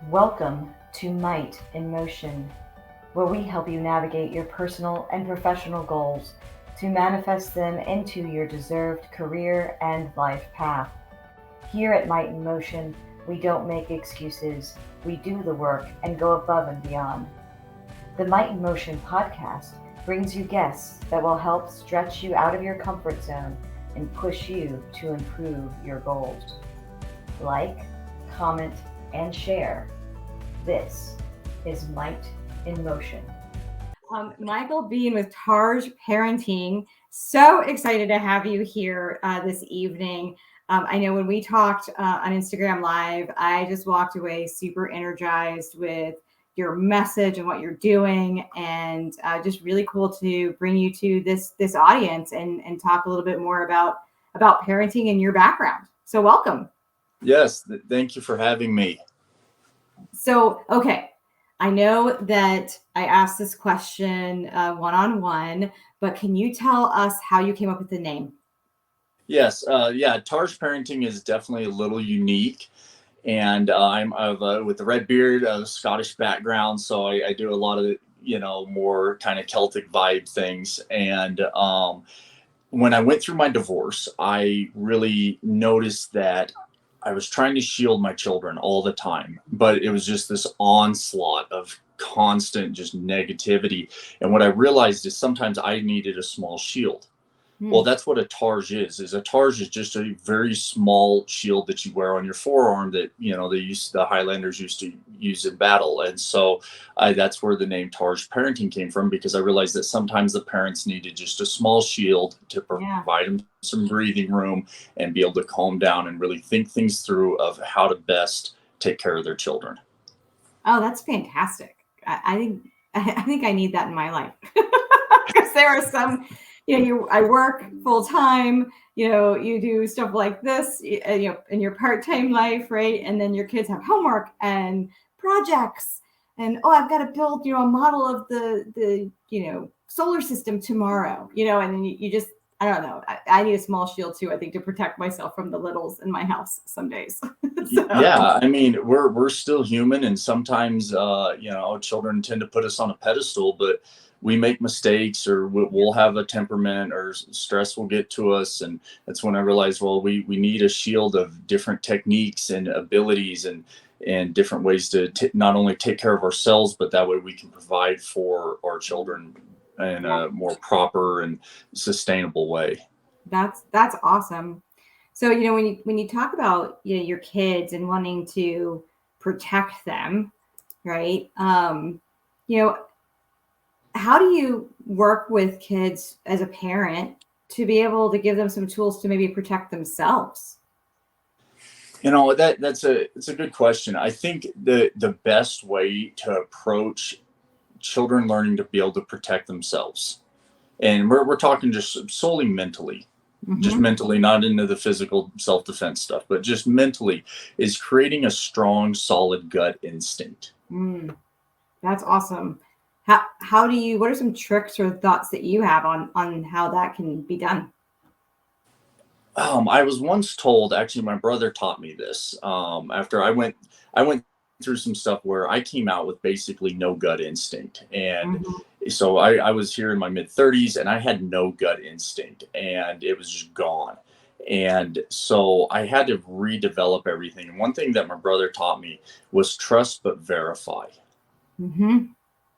Welcome to Might in Motion, where we help you navigate your personal and professional goals to manifest them into your deserved career and life path. Here at Might in Motion, we don't make excuses, we do the work and go above and beyond. The Might in Motion podcast brings you guests that will help stretch you out of your comfort zone and push you to improve your goals. Like, comment, and share. This is Might in Motion. Michael Bean with Targe Parenting. So excited to have you here this evening. I know when we talked on Instagram Live, I just walked away super energized with your message and what you're doing, and just really cool to bring you to this audience and talk a little bit more about parenting and your background. So welcome. Yes, thank you for having me. So, okay. I know that I asked this question one-on-one, but can you tell us how you came up with the name? Yes, Targe Parenting is definitely a little unique, and I'm with the red beard, Scottish background, so I do a lot of more kind of Celtic vibe things. And when I went through my divorce, I really noticed that I was trying to shield my children all the time, but it was just this onslaught of constant just negativity. And what I realized is sometimes I needed a small shield. Well, that's what a targe is a targe is just a very small shield that you wear on your forearm that, the Highlanders used to use in battle. And so that's where the name Targe Parenting came from, because I realized that sometimes the parents needed just a small shield to provide them some breathing room and be able to calm down and really think things through of how to best take care of their children. Oh, that's fantastic. I think I need that in my life. Because there are some, I work full time, you do stuff like this, in your part-time life, right? And then your kids have homework and projects, and I've got to build, a model of the solar system tomorrow, and then you just, I don't know. I need a small shield too, I think, to protect myself from the littles in my house some days. So. Yeah, I mean, we're still human, and sometimes children tend to put us on a pedestal, but we make mistakes, or we'll have a temperament, or stress will get to us. And that's when I realized, well, we need a shield of different techniques and abilities and different ways to not only take care of ourselves, but that way we can provide for our children in a more proper and sustainable way. That's awesome. So, when you talk about, your kids and wanting to protect them, right? How do you work with kids as a parent to be able to give them some tools to maybe protect themselves? It's a good question. I think the best way to approach children learning to be able to protect themselves, and we're talking just solely mentally, just mentally, not into the physical self-defense stuff, but just mentally, is creating a strong, solid gut instinct. That's awesome. How do you, what are some tricks or thoughts that you have on how that can be done? I was once told, actually, my brother taught me this. After I went through some stuff where I came out with basically no gut instinct. And so I was here in my mid 30s and I had no gut instinct, and it was just gone. And so I had to redevelop everything. And one thing that my brother taught me was trust but verify.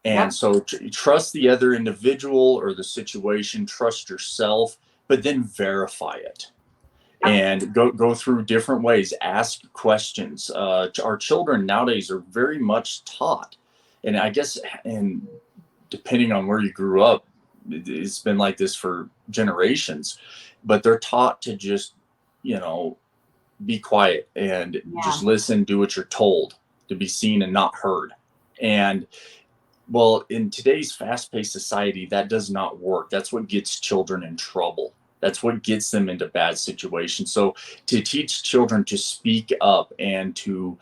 And so trust the other individual or the situation, trust yourself, but then verify it. And go through different ways, ask questions. Our children nowadays are very much taught, and I guess, and depending on where you grew up, it's been like this for generations, but they're taught to just, be quiet and just listen, do what you're told, to be seen and not heard. And well, in today's fast-paced society, that does not work. That's what gets children in trouble. That's what gets them into bad situations. So to teach children to speak up and to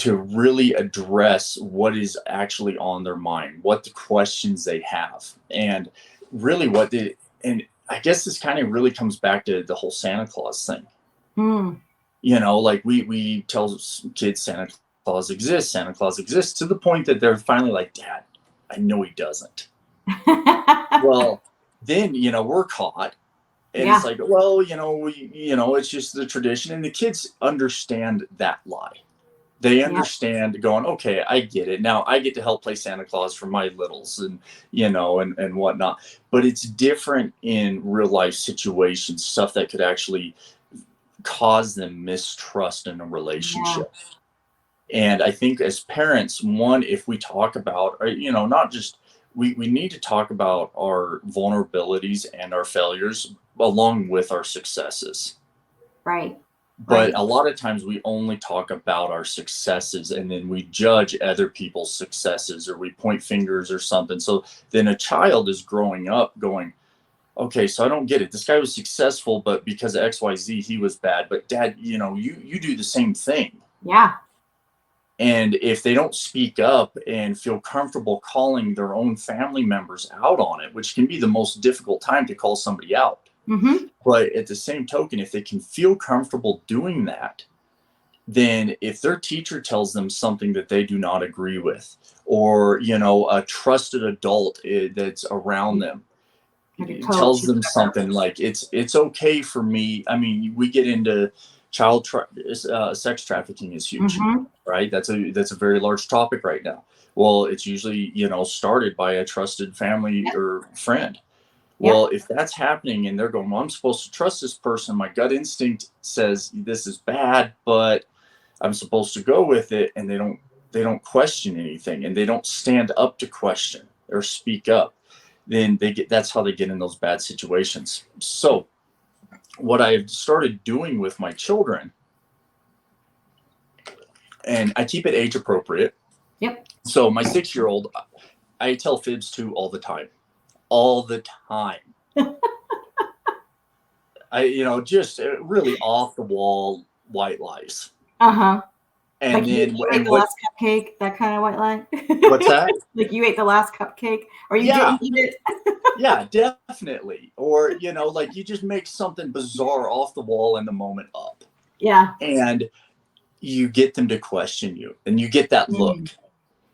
really address what is actually on their mind, what the questions they have, and really and I guess this kind of really comes back to the whole Santa Claus thing. Like we tell kids Santa Claus exists, Santa Claus exists, to the point that they're finally like, Dad, I know he doesn't. Well, then, we're caught. And Yeah. it's like, well, it's just the tradition. And the kids understand that lie. They understand going, okay, I get it. Now I get to help play Santa Claus for my littles and, and whatnot. But it's different in real life situations, stuff that could actually cause them mistrust in a relationship. And I think as parents, one, if we talk about, not just, we need to talk about our vulnerabilities and our failures along with our successes. Right. But a lot of times we only talk about our successes and then we judge other people's successes or we point fingers or something. So then a child is growing up going, okay, so I don't get it. This guy was successful, but because of XYZ, he was bad. But Dad, you do the same thing. Yeah. And if they don't speak up and feel comfortable calling their own family members out on it, which can be the most difficult time to call somebody out. Mm-hmm. But at the same token, if they can feel comfortable doing that, then if their teacher tells them something that they do not agree with, or, a trusted adult that's around them, tells them something like it's okay for me. I mean, we get into sex trafficking is huge, right? That's a very large topic right now. Well, it's usually, started by a trusted family or friend. Well, if that's happening and they're going, well, I'm supposed to trust this person. My gut instinct says this is bad, but I'm supposed to go with it. And they don't question anything and they don't stand up to question or speak up. Then that's how they get in those bad situations. So what I've started doing with my children, and I keep it age appropriate. Yep. So my 6-year-old, I tell fibs to all the time. Just really off the wall white lies. Uh-huh. And like then you ate the last cupcake, that kind of white lie. What's that? Like you ate the last cupcake, or you didn't eat it. Yeah, definitely. Or like you just make something bizarre off the wall in the moment up. Yeah. And you get them to question you, and you get that look.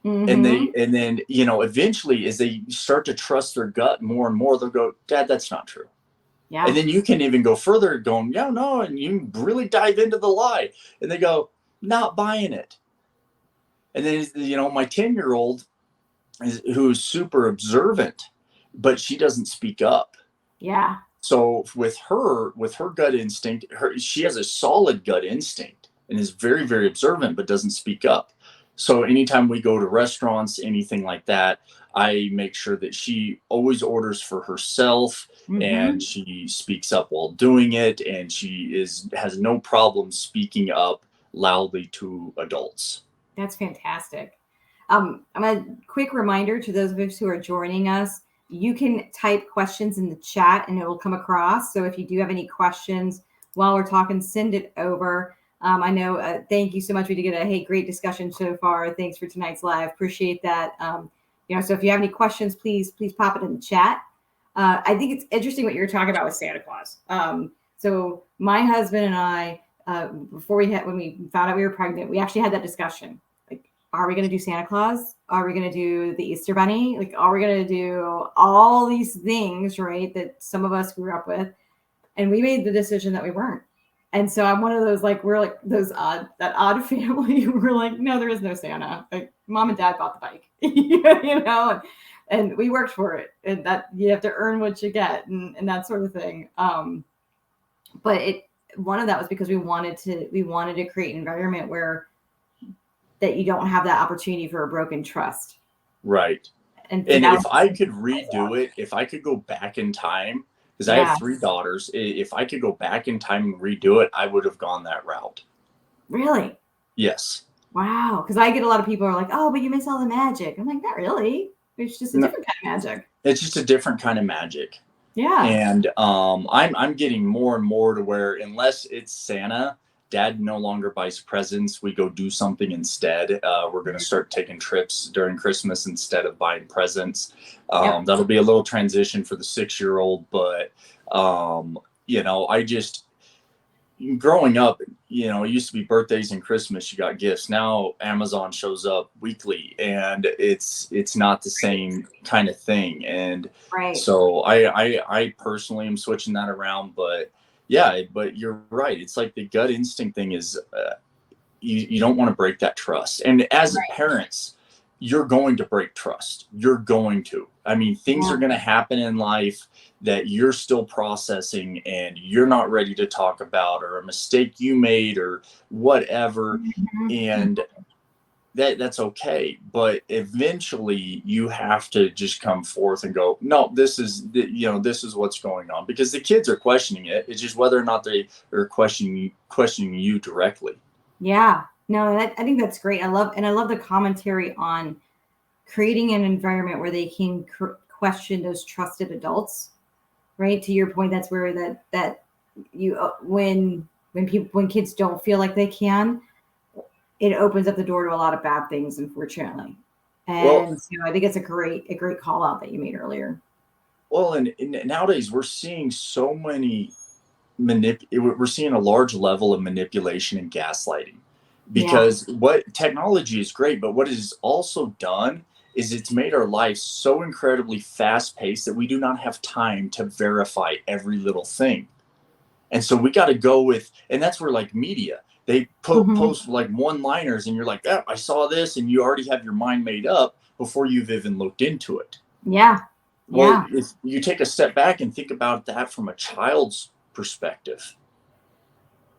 Mm-hmm. And then eventually, as they start to trust their gut more and more, they'll go, Dad, that's not true. Yeah. And then you can even go further going, yeah, no, and you really dive into the lie. And they go, not buying it. And then, my 10-year-old who's super observant, but she doesn't speak up. Yeah. So with her gut instinct, she has a solid gut instinct and is very, very observant, but doesn't speak up. So anytime we go to restaurants, anything like that, I make sure that she always orders for herself, and she speaks up while doing it, and she has no problem speaking up loudly to adults. That's fantastic. I'm a quick reminder to those of us who are joining us, you can type questions in the chat and it will come across. So if you do have any questions while we're talking, send it over. I know, thank you so much. We did get a great discussion so far. Thanks for tonight's live. Appreciate that. So if you have any questions, please pop it in the chat. I think it's interesting what you're talking about with Santa Claus. So my husband and I, when we found out we were pregnant, we actually had that discussion. Like, are we going to do Santa Claus? Are we going to do the Easter Bunny? Like, are we going to do all these things, right, that some of us grew up with? And we made the decision that we weren't. And so I'm one of those, like, we're like that odd family. We're like, no, there is no Santa. Like, Mom and Dad bought the bike, and we worked for it, and that you have to earn what you get, and that sort of thing. But one of that was because we wanted to create an environment where that you don't have that opportunity for a broken trust. Right. And if I could redo it, if I could go back in time, because I have 3 daughters, if I could go back in time and redo it, I would have gone that route. Really? Yes. Wow. Because I get a lot of people are like, oh, but you miss all the magic. I'm like, not really. It's just a different kind of magic. It's just a different kind of magic. Yeah. And I'm getting more and more to where, unless it's Santa, Dad no longer buys presents. We go do something instead. We're going to start taking trips during Christmas instead of buying presents. That'll be a little transition for the 6-year-old, but growing up, it used to be birthdays and Christmas, you got gifts. Now Amazon shows up weekly, and it's not the same kind of thing. And Right. so I personally am switching that around. But yeah, but you're right. It's like the gut instinct thing is, you don't want to break that trust. And as Right. parents, you're going to break trust. You're going to. I mean, things Yeah. are going to happen in life that you're still processing and you're not ready to talk about, or a mistake you made, or whatever. Mhm. And that's okay. But eventually you have to just come forth and go, no, this is what's going on, because the kids are questioning it. It's just whether or not they are questioning you directly. Yeah. No, I think that's great. I love the commentary on creating an environment where they can question those trusted adults. Right. To your point, that's where that you when kids don't feel like they can, it opens up the door to a lot of bad things, unfortunately. Well, And so I think it's a great call out that you made earlier. Well, and nowadays we're seeing so many we're seeing a large level of manipulation and gaslighting, Yeah. because what technology is great, but what it has also done is it's made our life so incredibly fast paced that we do not have time to verify every little thing. And so we got to go with, and that's where, like, media, they Mhm. post like one liners, and you're like, oh, I saw this, and you already have your mind made up before you've even looked into it. Yeah. Well, Yeah. if you take a step back and think about that from a child's perspective,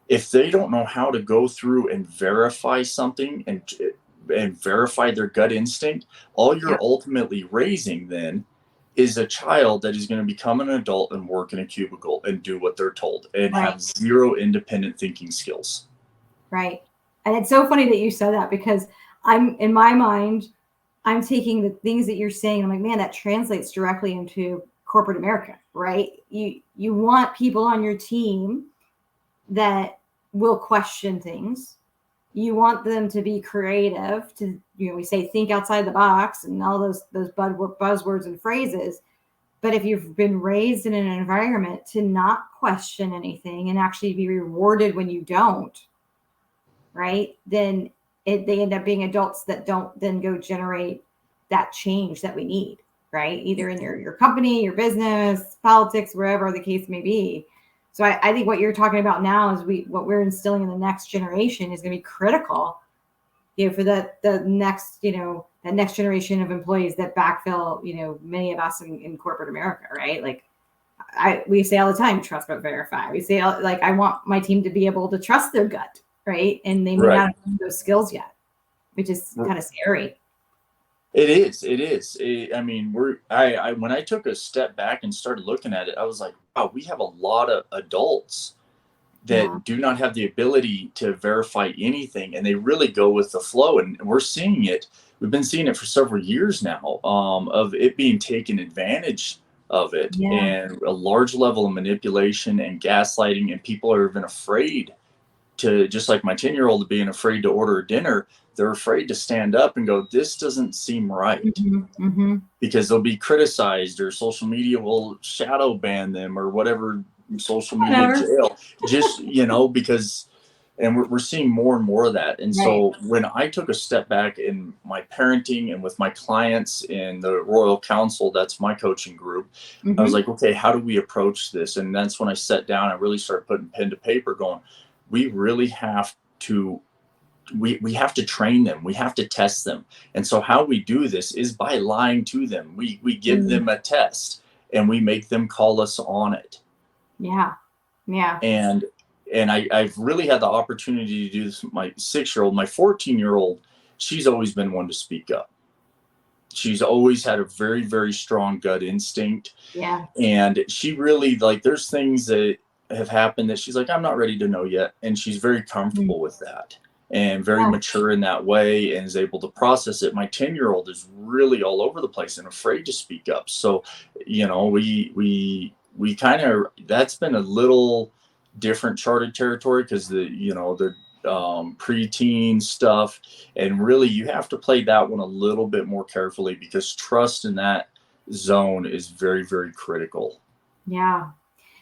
if they don't know how to go through and verify something, and verify their gut instinct, all Yeah. you're ultimately raising then is a child that is going to become an adult and work in a cubicle and do what they're told and Right. have zero independent thinking skills. Right. And it's so funny that you said that, because in my mind, I'm taking the things that you're saying. I'm like, man, that translates directly into corporate America, right? You want people on your team that will question things. You want them to be creative, to, we say think outside the box and all those buzzwords and phrases. But if you've been raised in an environment to not question anything and actually be rewarded when you don't, right? Then they end up being adults that don't then go generate that change that we need, right? Either in your company, your business, politics, wherever the case may be. So I think what you're talking about now is what we're instilling in the next generation is going to be critical, for the next, that next generation of employees that backfill, many of us in corporate America, right? Like we say all the time, trust but verify. We say, like, I want my team to be able to trust their gut, right? And they may Right. not have those skills yet, which is kind of scary. It is. It is. I mean, when I took a step back and started looking at it, I was like, wow, we have a lot of adults Yeah. that do not have the ability to verify anything, and they really go with the flow. And we're seeing it. We've been seeing it for several years now, of it being taken advantage of it, Yeah. and a large level of manipulation and gaslighting, and people are even afraid to, just like my 10-year-old being afraid to order dinner. They're afraid to stand up and go, this doesn't seem right, Mm-hmm. Mm-hmm. because they'll be criticized, or social media will shadow ban them, or whatever, social media Whatever. jail, just, because, and we're seeing more and more of that. And Right. so when I took a step back in my parenting and with my clients in the Royal Council, that's my coaching group, I was Mm-hmm. like, okay, how do we approach this? And that's when I sat down and really started putting pen to paper, going, we really have to, we have to train them, we have to test them. And so how we do this is by lying to them. We give Mm. them a test, and we make them call us on it. Yeah. Yeah. And I've really had the opportunity to do this with my 6-year-old. My 14-year-old, she's always been one to speak up. She's always had a very, very strong gut instinct. Yeah. And she really, like, there's things that have happened that she's like, I'm not ready to know yet. And she's very Mm. comfortable with that, and very Yeah. mature in that way, and is able to process it. My 10-year-old is really all over the place and afraid to speak up. So, we kind of, that's been a little different charted territory, because the preteen stuff, and really you have to play that one a little bit more carefully, because trust in that zone is very, very critical. Yeah.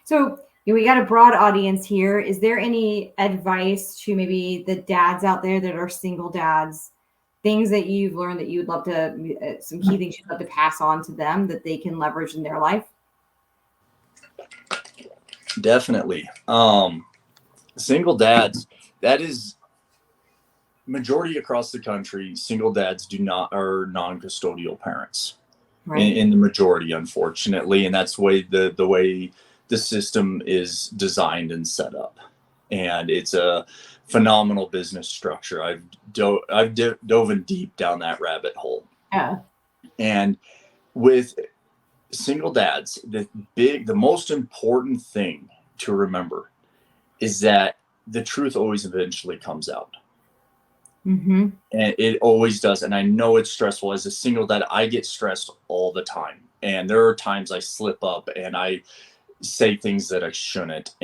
So we got a broad audience here. Is there any advice to maybe the dads out there that are single dads, things that you've learned that you'd love to, some key things you'd love to pass on to them that they can leverage in their life? Definitely. Single dads, that is majority across the country. Single dads are non-custodial parents. Right. In the majority, unfortunately, and that's the way the system is designed and set up. And it's a phenomenal business structure. I've dove in deep down that rabbit hole. Yeah. And with single dads, the most important thing to remember is that the truth always eventually comes out. Mm-hmm. And it always does. And I know it's stressful. As a single dad, I get stressed all the time. And there are times I slip up and I say things that I shouldn't.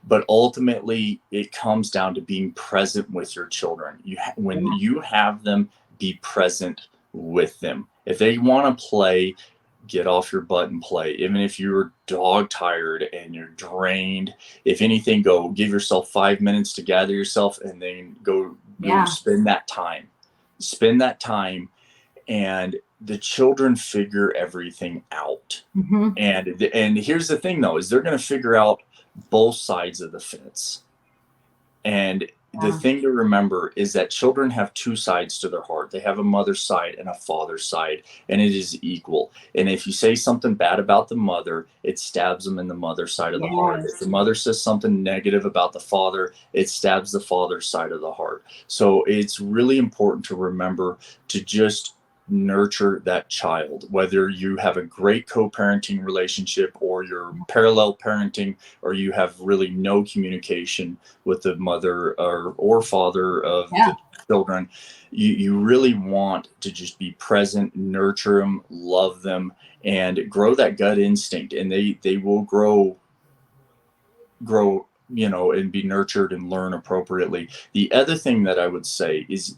But ultimately, it comes down to being present with your children. When you have them, be present with them. If they want to play, get off your butt and play. Even if you're dog tired and you're drained, if anything, go give yourself 5 minutes to gather yourself and then go spend that time. And the children figure everything out. Mm-hmm. And here's the thing though, is they're going to figure out both sides of the fence. And the thing to remember is that children have two sides to their heart. They have a mother's side and a father's side, and it is equal. And if you say something bad about the mother, it stabs them in the mother's side of the heart. If the mother says something negative about the father, it stabs the father's side of the heart. So it's really important to remember to just nurture that child, whether you have a great co-parenting relationship or you're parallel parenting or you have really no communication with the mother or father of the children. You really want to just be present, nurture them, love them, and grow that gut instinct, and they will grow and be nurtured and learn appropriately. The other thing that I would say is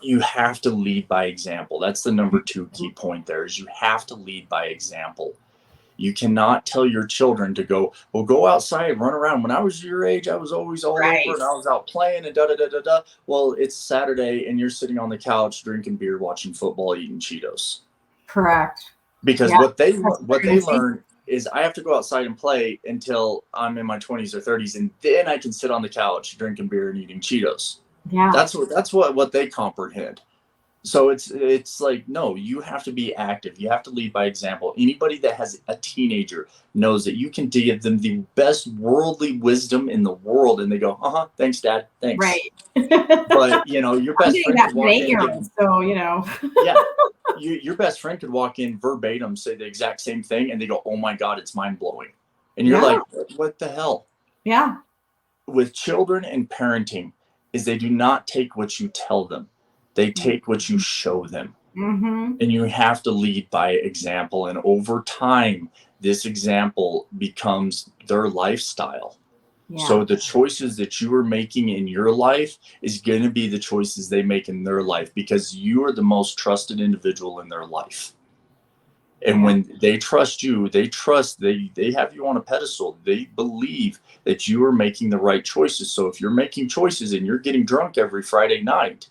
you have to lead by example. That's the number 2 key point there, is you have to lead by example. You cannot tell your children to go outside, run around. When I was your age, I was always all over and I was out playing and da-da-da-da-da. Well, it's Saturday and you're sitting on the couch drinking beer, watching football, eating Cheetos. Correct. Because what they learn is I have to go outside and play until I'm in my 20s or 30s, and then I can sit on the couch drinking beer and eating Cheetos. Yeah. That's what they comprehend. So it's like, no, you have to be active. You have to lead by example. Anybody that has a teenager knows that you can give them the best worldly wisdom in the world, and they go, thanks, Dad, thanks. Right. But your best friend could walk in. So yeah, your best friend could walk in verbatim, say the exact same thing, and they go, "Oh my God, it's mind blowing," and you're like, "What the hell?" Yeah. With children and parenting, is they do not take what you tell them. They take what you show them. Mm-hmm. And you have to lead by example. And over time, this example becomes their lifestyle. Yeah. So the choices that you are making in your life is going to be the choices they make in their life, because you are the most trusted individual in their life. And when they trust you, they have you on a pedestal. They believe that you are making the right choices. So if you're making choices and you're getting drunk every Friday night,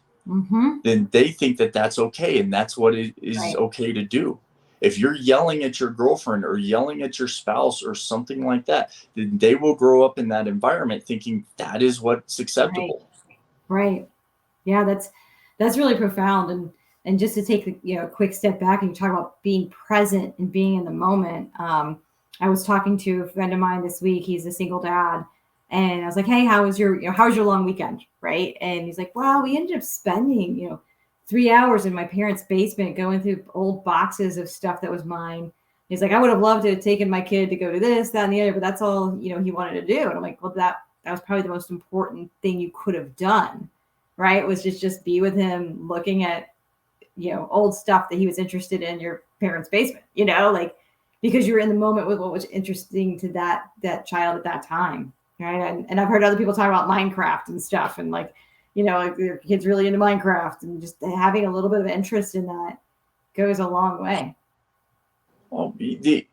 then they think that that's okay. And that's what it is okay to do. If you're yelling at your girlfriend or yelling at your spouse or something like that, then they will grow up in that environment thinking that is what's acceptable. Right. Yeah, that's really profound. And just to take a quick step back and talk about being present and being in the moment. I was talking to a friend of mine this week. He's a single dad. And I was like, hey, how was your long weekend? Right. And he's like, well, we ended up spending, 3 hours in my parents' basement going through old boxes of stuff that was mine. He's like, I would have loved to have taken my kid to go to this, that, and the other, but that's all, he wanted to do. And I'm like, well, that was probably the most important thing you could have done. Right. It was just be with him looking at, old stuff that he was interested in your parents' basement, because you were in the moment with what was interesting to that child at that time. Right. And I've heard other people talk about Minecraft and stuff, and like your kid's really into Minecraft, and just having a little bit of interest in that goes a long way. Well, the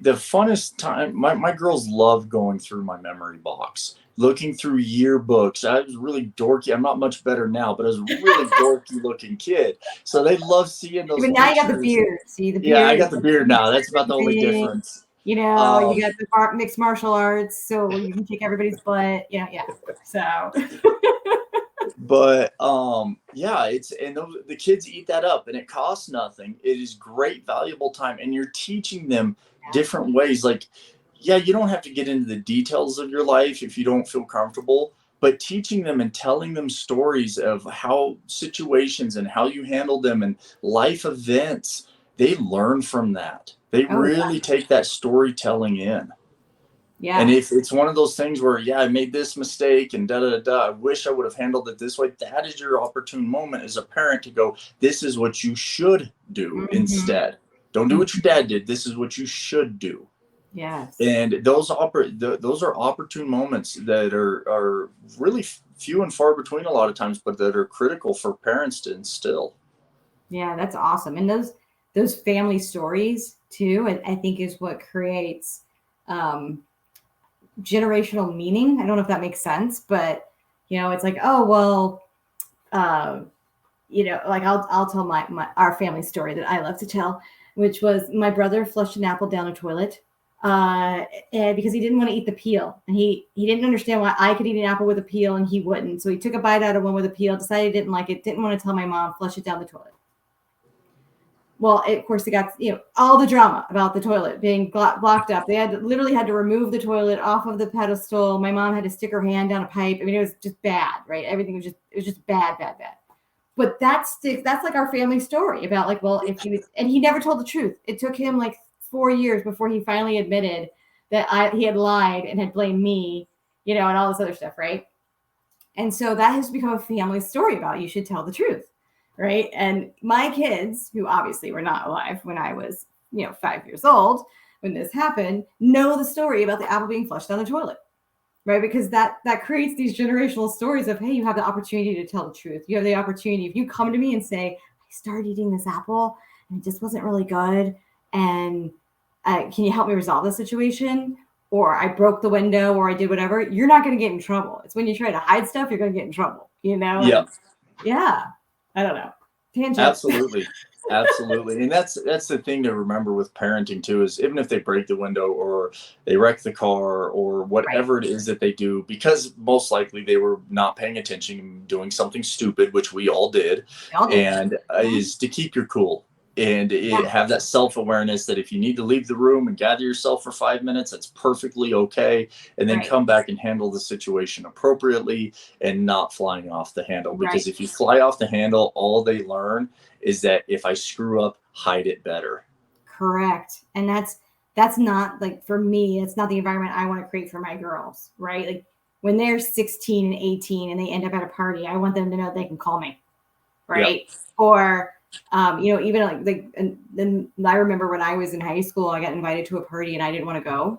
funnest time, my girls love going through my memory box, looking through yearbooks. I was really dorky. I'm not much better now, but I was a really dorky looking kid. So they love seeing those But now you got the pictures. beard. See, the Yeah, I beard is got the beard now. That's about the only thing. difference. You know, you Um, got the mixed martial arts, so you can kick everybody's butt. Yeah. So but yeah, and the kids eat that up, and it costs nothing. It is great valuable time, and you're teaching them yeah. different ways. Like, yeah, you don't have to get into the details of your life if you don't feel comfortable, but teaching them and telling them stories of how situations and how you handle them and life events, they learn from that. They Oh really take that storytelling in. And yeah. if it's one of those things where, yeah, I made this mistake and da da da, I wish I would have handled it this way. That is your opportune moment as a parent to go, this is what you should do Mm-hmm. instead. Don't do what your dad did. This is what you should do. Yes. And those are opportune moments that are really few and far between a lot of times, but that are critical for parents to instill. Yeah, that's awesome. And those family stories too, I think is what creates um generational meaning. I don't know if that makes sense, but it's like, oh well, uh, like I'll tell my our family story that I love to tell, which was my brother flushed an apple down a toilet, and because he didn't want to eat the peel, and he didn't understand why I could eat an apple with a peel and he wouldn't. So he took a bite out of one with a peel, decided he didn't like it, didn't want to tell my mom, flush it down the toilet. Well, of course, they got all the drama about the toilet being blocked up. They literally had to remove the toilet off of the pedestal. My mom had to stick her hand down a pipe. I mean, it was just bad, right? Everything was just bad. But that's like our family story about like, well, if he never told the truth. It took him like 4 years before he finally admitted that he had lied and had blamed me, and all this other stuff, right? And so that has become a family story about you should tell the truth, right? And my kids, who obviously were not alive when I was, 5 years old when this happened, know the story about the apple being flushed down the toilet, right? Because that creates these generational stories of, hey, you have the opportunity to tell the truth. You have the opportunity. If you come to me and say, I started eating this apple and it just wasn't really good, and can you help me resolve the situation? Or I broke the window, or I did whatever, you're not going to get in trouble. It's when you try to hide stuff, you're going to get in trouble, Yeah. And yeah, I don't know. Tangent. Absolutely. Absolutely. And that's the thing to remember with parenting too, is even if they break the window or they wreck the car or Right. whatever it is that they do, because most likely they were not paying attention, doing something stupid, which we all did, We all did. and is to keep your cool and Yeah. have that self-awareness that if you need to leave the room and gather yourself for 5 minutes, that's perfectly okay. And then Right. come back and handle the situation appropriately and not flying off the handle. Right. Because if you fly off the handle, all they learn is that if I screw up, hide it better. Correct. And that's not, like, for me, it's not the environment I want to create for my girls, right? Like when they're 16 and 18 and they end up at a party, I want them to know they can call me, right? Yep. Or even and then I remember when I was in high school, I got invited to a party and I didn't want to go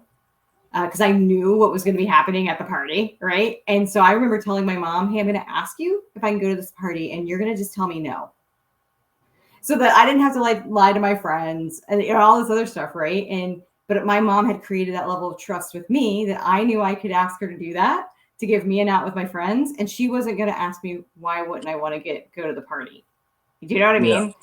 because I knew what was going to be happening at the party, right? And so I remember telling my mom, hey, I'm going to ask you if I can go to this party and you're going to just tell me no. So that I didn't have to lie to my friends and all this other stuff, right? But my mom had created that level of trust with me that I knew I could ask her to do that, to give me an out with my friends, and she wasn't going to ask me why wouldn't I want to go to the party. Do you know what I mean? Yeah.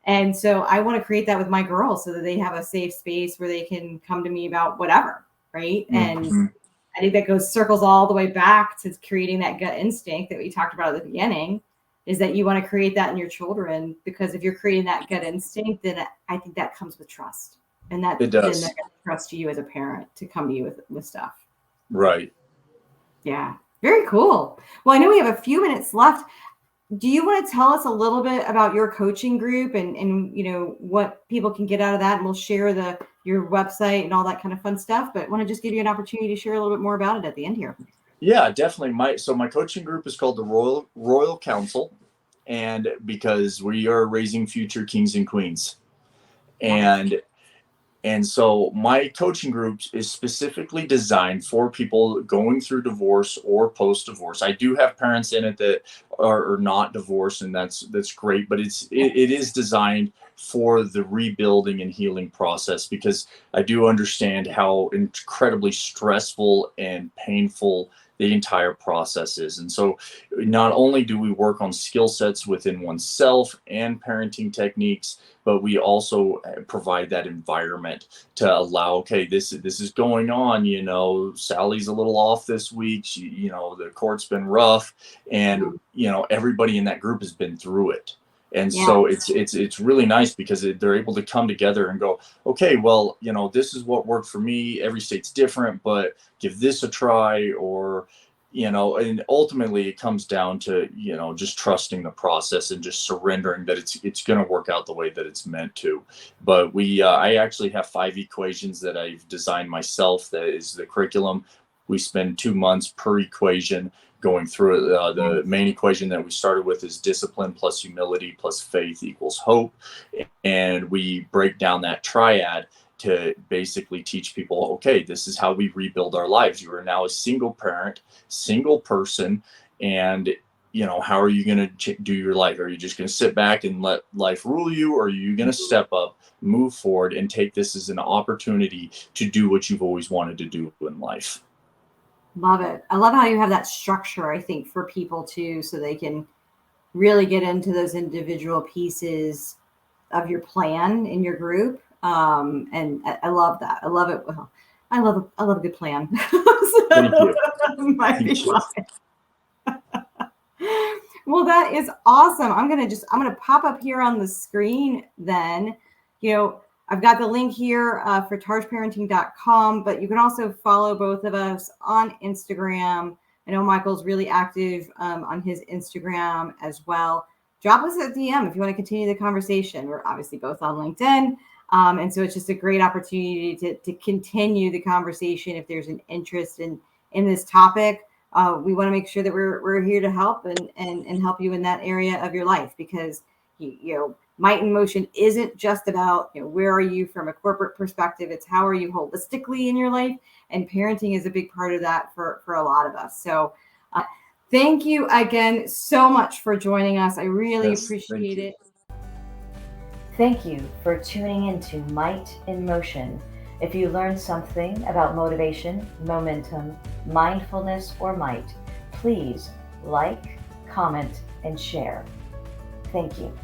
And so I want to create that with my girls so that they have a safe space where they can come to me about whatever, right? Mm-hmm. And I think that circles all the way back to creating that gut instinct that we talked about at the beginning, is that you want to create that in your children, because if you're creating that gut instinct, then I think that comes with trust. And that it does. Then trust you as a parent to come to you with stuff. Right. Yeah. Very cool. Well, I know we have a few minutes left. Do you want to tell us a little bit about your coaching group and what people can get out of that? And we'll share your website and all that kind of fun stuff, but want to just give you an opportunity to share a little bit more about it at the end here. Yeah, definitely. My coaching group is called the Royal Council, and because we are raising future kings and queens, and And so my coaching groups is specifically designed for people going through divorce or post divorce. I do have parents in it that are not divorced, and that's great. But it is designed for the rebuilding and healing process, because I do understand how incredibly stressful and painful the entire process is. And so not only do we work on skill sets within oneself and parenting techniques, but we also provide that environment to allow, okay, this is going on, Sally's a little off this week. The court's been rough, and everybody in that group has been through it. And Yeah. so it's really nice, because they're able to come together and go, okay, well, this is what worked for me. Every state's different, but give this a try. Or and ultimately it comes down to just trusting the process and just surrendering that it's going to work out the way that it's meant to. But I actually have 5 equations that I've designed myself. That is the curriculum. We spend 2 months per equation going through it. The main equation that we started with is discipline plus humility plus faith equals hope. And we break down that triad to basically teach people, okay, this is how we rebuild our lives. You are now a single parent, single person, and how are you going to do your life? Are you just going to sit back and let life rule you, or are you going to step up, move forward, and take this as an opportunity to do what you've always wanted to do in life? Love it. I love how you have that structure, I think, for people too, so they can really get into those individual pieces of your plan in your group. And I love that. I love it. Well, I love a good plan. Thank you. Thank you. Well, that is awesome. I'm gonna pop up here on the screen then. I've got the link here for targeparenting.com, but you can also follow both of us on Instagram. I know Michael's really active on his Instagram as well. Drop us a DM if you want to continue the conversation. We're obviously both on LinkedIn. And so it's just a great opportunity to continue the conversation if there's an interest in this topic. We want to make sure that we're here to help and help you in that area of your life, because Might in Motion isn't just about where are you from a corporate perspective. It's how are you holistically in your life, and parenting is a big part of that for a lot of us. So thank you again so much for joining us. I really appreciate it. Thank you for tuning into Might in Motion. If you learned something about motivation, momentum, mindfulness, or might, please like, comment, and share. Thank you.